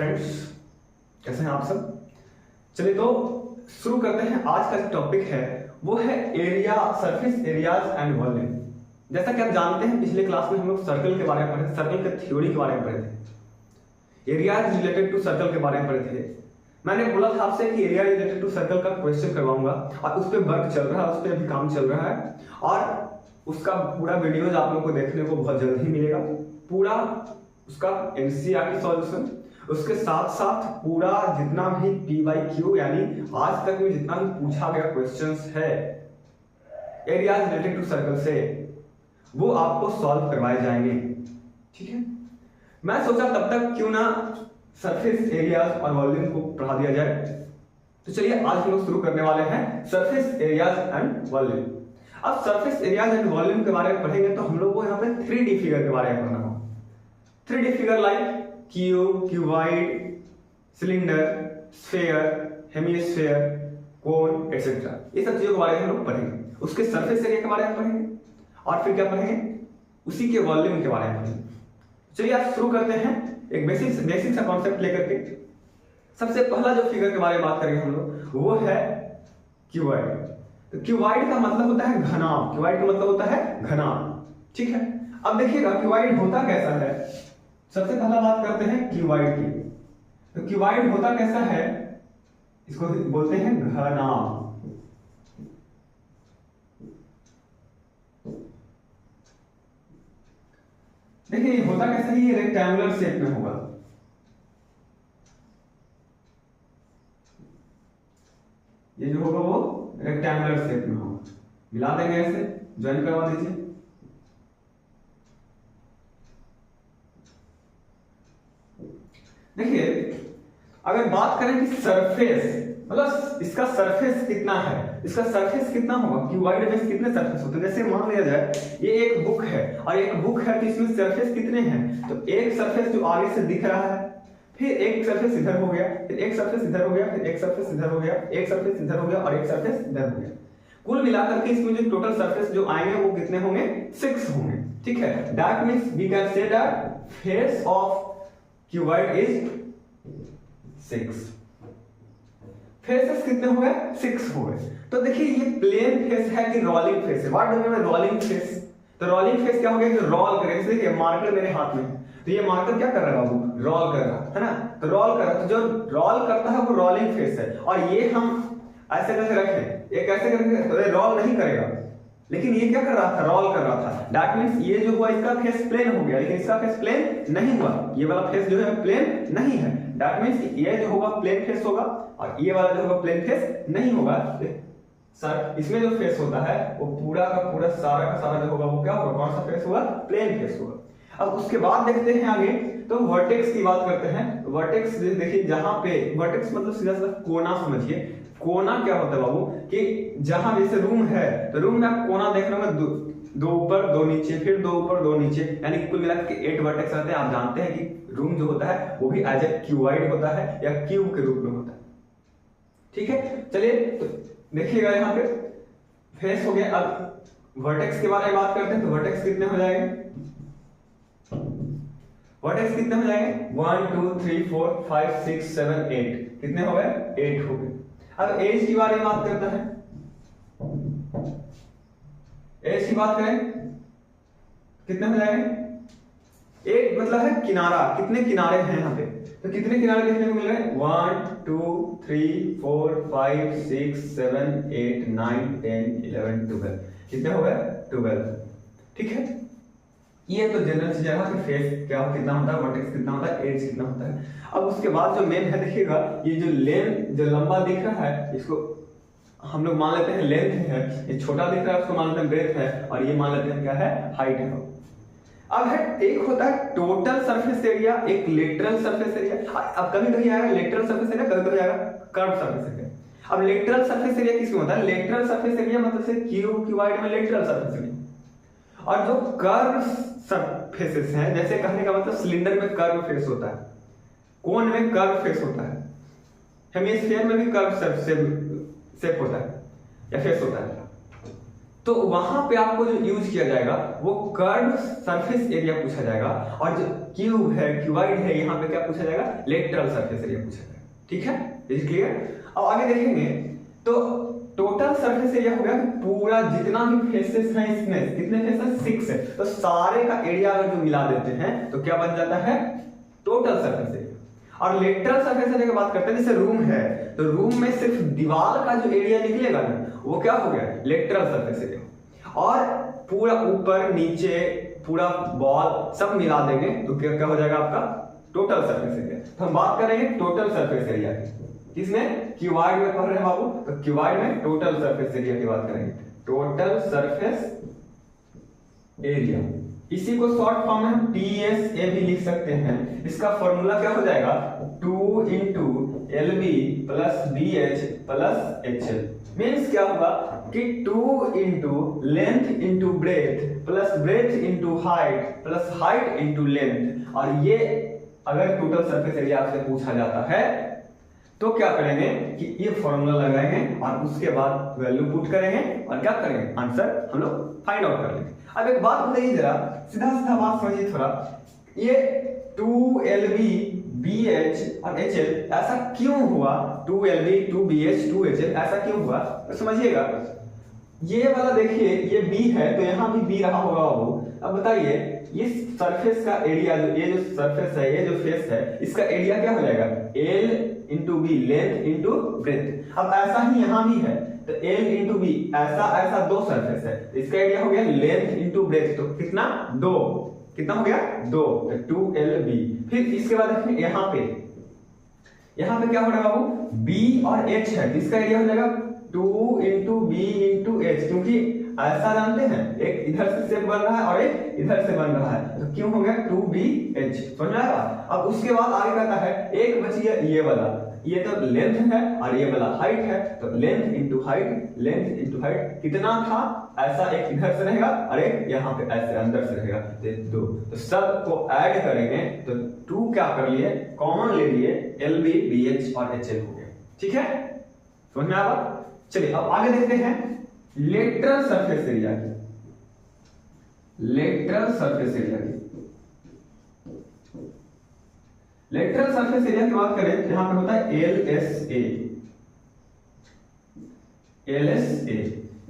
Friends, कैसे हैं आप सब। चलिए तो शुरू करते हैं। आज का जो टॉपिक है वो है area, surface areas and volume. जैसा कि आप जानते हैं पिछले क्लास में हम लोग सर्कल के बारे में पढ़े, सर्कल के थ्योरी के बारे में पढ़े थे, एरिया रिलेटेड टू सर्कल के बारे में पढ़े थे। मैंने बोला था आपसे कि एरिया रिलेटेड टू सर्कल का क्वेश्चन करवाऊंगा और उस पर वर्क चल रहा है, उस पर अभी काम चल रहा है और उसका पूरा वीडियोज आप लोगों को देखने को बहुत जल्द ही मिलेगा। पूरा उसका एनसीईआरटी सॉल्यूशन, उसके साथ साथ पूरा जितना भी PYQ यानी आज तक में जितना भी पूछा गया क्वेश्चंस है एरिया रिलेटेड टू सर्कल से, वो आपको सॉल्व करवाए जाएंगे। ठीक है, मैं सोचा तब तक क्यों ना सरफेस एरियाज और वॉल्यूम को पढ़ा दिया जाए। तो चलिए आज हम लोग शुरू करने वाले हैं सरफेस एरियाज एंड वॉल्यूम। अब सरफेस एरियाज एंड वॉल्यूम के बारे में पढ़ेंगे तो हम लोग को यहाँ पे 3D फिगर के बारे में पढ़ना होगा। 3D figure like cube, cuboid, cylinder, sphere, hemisphere, cone etcetera, ये सब चीजों के बारे में हम लोग पढ़ेंगे। उसके सरफेस एरिया के बारे में पढ़ेंगे और फिर क्या पढ़ेंगे, उसी के वॉल्यूम के बारे में पढ़ेंगे। चलिए आज शुरू करते हैं एक बेसिक सा कॉन्सेप्ट लेकर के। सबसे पहला जो फिगर के बारे में बात करेंगे हम लोग वो है क्यूबॉइड। तो क्यूबॉइड का मतलब होता है घनाभ, क्यूबॉइड का मतलब होता है घनाभ। ठीक है, अब देखिएगा क्यूबॉइड होता कैसा है। सबसे पहला बात करते हैं क्यूबॉइड की। तो क्यूबॉइड होता कैसा है, इसको बोलते हैं घनाभ। देखिए होता कैसा ही रेक्टेंगुलर शेप में होगा। ये जो होगा वो रेक्टेंगुलर शेप में होगा। मिला देंगे, ऐसे ज्वाइन करवा दीजिए। देखिए अगर बात करें कि सरफेस मतलब इसका सरफेस कितना है, इसका सरफेस कितना होगा, क्यूबॉइड में कितने सरफेस होते हैं। जैसे मान लिया जाए ये एक बुक है और एक बुक है तो इसमें सरफेस कितने हैं, तो एक सरफेस जो आगे से दिख रहा है, फिर एक सरफेस इधर हो गया, फिर एक सरफेस इधर हो गया, फिर एक सरफेस इधर हो गया, एक सरफेस इधर हो गया और एक सरफेस इधर हो गया। कुल मिलाकर के इसमें जो टोटल सरफेस जो आएंगे वो कितने होंगे, 6 होंगे। ठीक है, that means we can say that face of cuboid is 6। Faces कितने हो गए, 6 हो गए। तो देखिए ये प्लेन फेस है कि रोलिंग फेस है। What do mean by rolling face. तो रोलिंग फेस क्या हो गया कि रोल करे। जैसे देखिए मार्कर मेरे हाथ में है तो ये मार्कर क्या कर रहा है बाबू, रोल कर रहा है ना। तो रोल कर रहा है, तो जो रोल करता है वो रोलिंग फेस है। और ये हम ऐसे कैसे रखें, ये कैसे करके रोल नहीं करेगा, लेकिन ये क्या कर रहा था, रोल कर रहा था। दैट मींस ये जो हुआ इसका फेस प्लेन हो गया, लेकिन इसका फेस प्लेन नहीं हुआ। ये वाला फेस जो है प्लेन नहीं है। दैट मींस ये जो होगा प्लेन फेस होगा और ये वाला जो होगा प्लेन फेस नहीं होगा। सर इसमें जो फेस होता है वो पूरा का पूरा सारा का सारा जो होगा वो क्या होगा, कौन सा फेस होगा, प्लेन फेस होगा। अब उसके बाद देखते हैं आगे, तो वर्टेक्स की बात करते हैं। वर्टेक्स देखिए जहां पे वर्टेक्स मतलब सीधा सीधा कोना समझिए। कोना क्या होता है बाबू कि जहां जैसे रूम है तो रूम में आप कोना देख रहे होंगे, दो ऊपर दो नीचे, फिर दो ऊपर दो नीचे, यानी कि कुल मिलाकर के 8 वर्टेक्स रहते हैं। आप जानते हैं कि रूम जो होता है वो भी एज ए क्यूबॉइड होता है या क्यूब के रूप में होता है। ठीक है, चलिए तो देखिएगा यहाँ पे फेस हो गया। अब वर्टेक्स के बारे में बात करते हैं। तो वर्टेक्स कितने हो जाएंगे, वर्टेक्स कितने हो जाएंगे, 1 2 3 4 5 6 7 8, कितने हो गए, 8 हो गए। अब एज की बारे में बात करते हैं। एज की बात करें कितने हो जाएंगे, 8 मतलब है किनारा, कितने किनारे हैं यहाँ पे, तो कितने किनारे देखने को मिल रहे हैं, 1 2 3 4 5 6 7 8 9 10 11 12, कितने हो गए, 12। ठीक है, ये तो जनरल चीज है कि फेस क्या कितना होता है, वर्टेक्स कितना होता है, एज कितना होता है। अब उसके बाद जो मेन है देखिएगा, ये जो लेंथ जो लंबा दिख रहा है इसको हम लोग मान लेते हैं लेंथ है, ये छोटा दिख रहा है उसको मान लेते हैं ब्रेथ है, और ये मान लेते हैं क्या है, हाइट है। अब है एक होता है टोटल सरफेस एरिया, एक लेटरल सरफेस एरिया। अब कभी कभी आएगा लेटरल सरफेस एरिया, कभी कभी आएगा कर्व सरफेस एरिया। अब लेटरल सरफेस एरिया किसमें होता है, लेटरल सरफेस एरिया मतलब से क्यूब क्यूबॉइड में लेटरल सरफेस एरिया। और जो कर्व सरफेसेस हैं, जैसे कहने का मतलब सिलेंडर में कर्व फेस होता है, कोन में कर्व फेस होता है, हेमिस्फीयर में भी कर्व शेप होता है या फेस होता है। तो वहां पे आपको जो यूज किया जाएगा वो कर्व सरफेस एरिया पूछा जाएगा, और जो क्यूब है, क्यूबाइड है, यहाँ पे क्या पूछा जाएगा, लेटरल सरफेस एरिया पूछा जाएगा। ठीक है, इज क्लियर। अब आगे देखेंगे तो टोटल सरफेस एरिया हो गया पूरा जितना भी फेसेस हैं इसमें, कितने फेसेस, 6 है, तो सारे का एरिया अगर जो मिला देते हैं तो क्या बन जाता है, टोटल सरफेस एरिया। और लेटरल सरफेस एरिया की बात करते हैं, जैसे रूम है तो रूम में सिर्फ दीवार का जो एरिया निकलेगा ना वो क्या हो गया, लेटरल सरफेस एरिया। और पूरा ऊपर नीचे पूरा वॉल सब मिला देंगे तो क्या क्या हो जाएगा आपका, टोटल सरफेस एरिया। तो हम बात करेंगे टोटल सरफेस एरिया की, किसमें, क्यूबाइड में पढ़ रहे हैं बाबू, तो क्यूबाइड में टोटल सरफेस एरिया की बात करेंगे, टोटल सरफेस एरिया। इसी को शॉर्ट फॉर्म में हम TSA भी लिख सकते हैं। इसका फॉर्मूला क्या हो जाएगा, 2 into LB plus BH plus HL। Means क्या होगा कि 2 into length into breath plus breadth into height plus height into length. और ये अगर टोटल सरफेस एरिया आपसे पूछा जाता है तो क्या करेंगे कि ये फॉर्मूला लगाएंगे और उसके बाद वैल्यू पुट करेंगे और क्या करेंगे, आंसर हम लोग फाइंड आउट कर लेंगे। अब एक बात बताइए जरा, सीधा सीधा बात समझिए थोड़ा, ये 2LB BH और HL ऐसा क्यों हुआ, 2LB 2BH 2HL ऐसा क्यों हुआ, तो समझिएगा। ये वाला देखिए ये B है तो यहाँ भी B रहा होगा बाबू। अब बताइए इस सरफेस का एरिया, जो ये जो सरफेस है, ये जो फेस है, इसका एरिया क्या हो जाएगा, L into B, length into breadth. अब ऐसा ही यहाँ भी है तो L इंटू बी, ऐसा ऐसा दो सरफेस है, इसका एरिया हो गया लेंथ इंटू ब्रेथ, तो कितना, 2, कितना हो गया, 2, तो 2LB। फिर इसके बाद देखिए यहाँ पे क्या हो रहा है बाबू, B और H है, इसका एरिया हो जाएगा 2 इंटू बी इंटू एच, क्योंकि ऐसा जानते हैं एक इधर से शेप बन रहा है और एक इधर से बन रहा है, तो क्यों हो गया 2BH, समझ में आया। अब उसके बाद आगे कहता है एक बची है ये वाला, ये तो लेंथ है और ये वाला हाइट है, तो length into height, length into height कितना था, ऐसा एक इधर से रहेगा और एक यहाँ पे ऐसे अंदर से रहेगा, तो 2, तो सब को ऐड करेंगे तो 2 क्या कर लिए, कॉमन ले लिए, LB BH और HL हो गया। ठीक है, समझ में आया। चलिए अब आगे देखते हैं लेटरल सरफेस एरिया की, लेटरल सरफेस एरिया की। लेटरल सरफेस एरिया की बात करें यहां पे होता है LSA।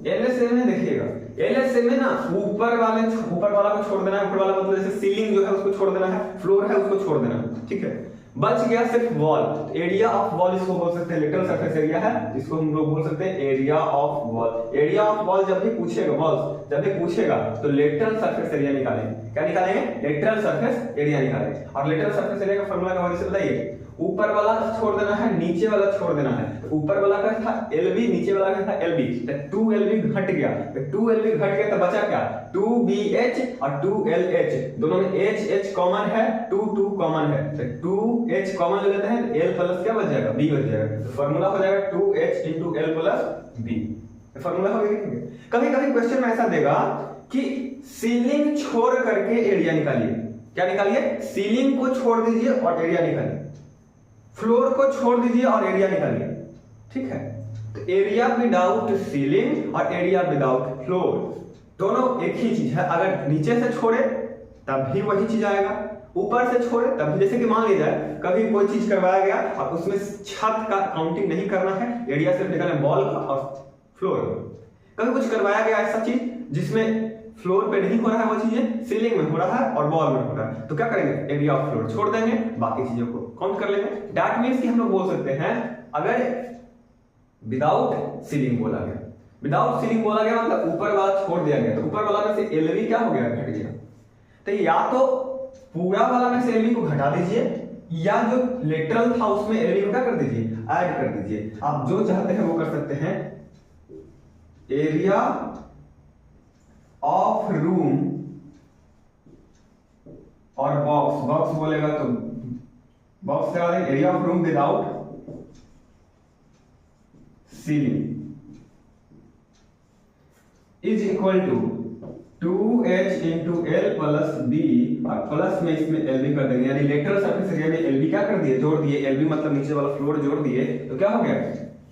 LSA में देखिएगा, LSA में ना ऊपर वाला को छोड़ देना है, ऊपर वाला मतलब जैसे सीलिंग जो है उसको छोड़ देना है, फ्लोर है उसको छोड़ देना है। ठीक है, बच गया सिर्फ वॉल, एरिया ऑफ वॉल इसको बोल सकते हैं, लेटरल सरफेस एरिया है, इसको हम लोग बोल सकते हैं area of wall. Area of wall जब भी पूछेगा, वॉल्स जब भी पूछेगा तो लेटरल सरफेस एरिया निकालेंगे। क्या निकालेंगे, लेटरल सरफेस एरिया निकालेंगे। और लेटरल सरफेस एरिया का फॉर्मूला क्या होगा इसे बताइए, ऊपर वाला छोड़ देना है, नीचे वाला छोड़ देना है। तो ऊपर वाला का था LB, नीचे वाला का था LB, तो 2LB घट गया, तो 2LB घट गया तो बचा क्या, 2BH और 2LH, दोनों में H कॉमन है, 2 कॉमन है, तो 2H कॉमन ले लेते हैं, L प्लस क्या बच जाएगा, B बच जाएगा, तो फॉर्मूला हो जाएगा 2H into L plus B। Formula हो गया। कभी कभी क्वेश्चन में ऐसा देगा कि सीलिंग छोड़ करके एरिया निकालिए। क्या निकालिए, सीलिंग को छोड़ दीजिए और एरिया निकालिए, फ्लोर को छोड़ दीजिए और एरिया निकालिए। ठीक है, तो एरिया विदाउट सीलिंग और एरिया विदाउट फ्लोर दोनों एक ही चीज है। अगर नीचे से छोड़े तब भी वही चीज आएगा, ऊपर से छोड़े तब भी। जैसे कि मान लीजिए कभी कोई चीज करवाया गया और उसमें छत का काउंटिंग नहीं करना है, एरिया सिर्फ निकालना है बॉल का और फ्लोर। कभी कुछ करवाया गया ऐसा चीज जिसमें फ्लोर पे नहीं हो रहा है, वो चीजें सीलिंग में हो रहा है और वॉल में हो रहा है, तो क्या करेंगे, एरिया ऑफ फ्लोर छोड़ देंगे, बाकी चीजों को काउंट कर लेंगे। दैट मींस कि हम लोग बोल सकते हैं अगर विदाउट सीलिंग बोला गया, विदाउट सीलिंग बोला गया मतलब ऊपर वाला छोड़ दिया गया, तो ऊपर वाला में से LB क्या हो गया, घट गया। तो या तो पूरा वाला में से LB को घटा दीजिए, या जो लेटरल था उसमें LB को क्या कर दीजिए, ऐड कर दीजिए। आप जो चाहते हैं वो कर सकते हैं। एरिया ऑफ रूम और बॉक्स बोलेगा तो बॉक्स लगा देंगे, area of room without ceiling is equal to 2H into L plus B, और प्लस में इसमें LB कर देंगे, यानी लेटरल सरफेस एरिया में LB क्या कर दिए, जोड़ दिए। LB मतलब नीचे वाला फ्लोर जोड़ दिए, तो क्या हो गया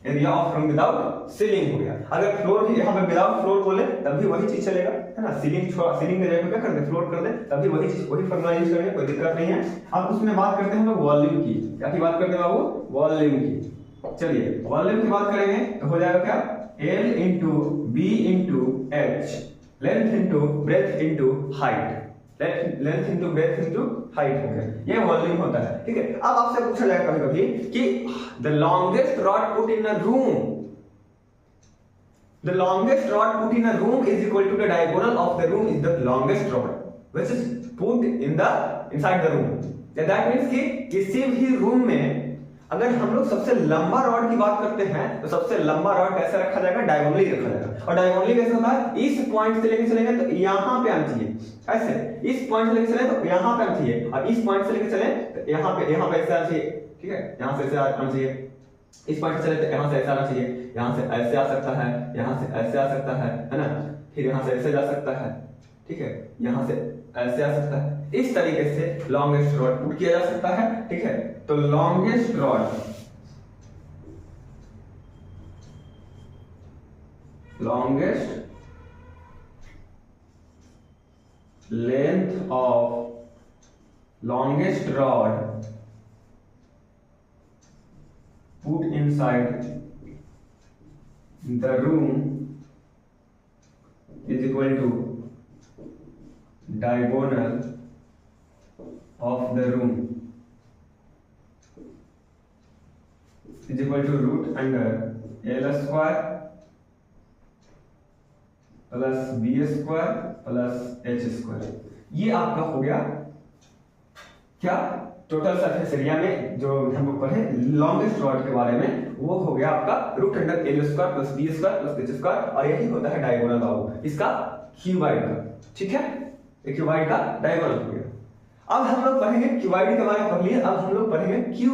area of room without ceiling हो गया। अगर फ्लोर भी यहाँ पे विदाउट फ्लोर बोले तब भी वही चीज चलेगा, है ना। सीलिंग सीलिंग की जगह पे क्या कर दे, फ्लोर कर दे, तब भी वही चीज वही फॉर्मूला यूज करेंगे, कोई दिक्कत नहीं है। अब उसमें बात करते हैं हम लोग वॉल्यूम की। क्या की बात करते हैं बाबू, वॉल्यूम की। चलिए वॉल्यूम की बात करेंगे तो हो जाएगा क्या, L into B into H, length into breadth into height, length into breadth into height हो गया, ये वॉल्यूम होता है, ठीक है। अब आपसे पूछा जाएगा कभी कभी कि the longest rod put in a room, the longest rod put in a room is equal to the diagonal of the room is the longest rod which is put in the inside the room. That means कि किसी भी room में अगर हम लोग सबसे लंबा rod की बात करते हैं तो सबसे लंबा रॉड कैसे रखा जाएगा, डायगोनली रखा जाएगा। और डायगोनली कैसे होता है, इस पॉइंट से लेके चलेंगे तो यहां पे आना चाहिए, ऐसे इस पॉइंट से लेके चले तो यहां पे आना चाहिए, और इस पॉइंट से लेके चले तो यहां पे ऐसे आना चाहिए, ठीक है, यहां से ऐसे आना चाहिए। इस पॉइंट से चले तो यहां से ऐसे आना चाहिए, यहां से ऐसे आ सकता है, यहां से ऐसे आ सकता है ना, फिर यहां से ऐसे जा सकता है, ठीक है, यहां से ऐसे आ सकता है। इस तरीके से लॉन्गेस्ट रॉड पुट किया जा सकता है, ठीक है। तो longest rod, longest length of longest rod put inside the room is equal to diagonal of the room is equal to root under L square plus B square plus H square. ये आपका हो गया क्या, total surface area में जो हम लोग पढ़े लॉन्गेस्ट रॉड के बारे में, वो हो गया आपका root under L square plus B square plus H square, और यही होता है डायगोनल बाबू इसका क्यूबाइड का, ठीक है। ये क्यूबाइड का डायगोनल हो गया। अब हम लोग पढ़ेंगे क्यूबाइड के बारे में पढ़ लिए, अब हम लोग पढ़ेंगे क्यूब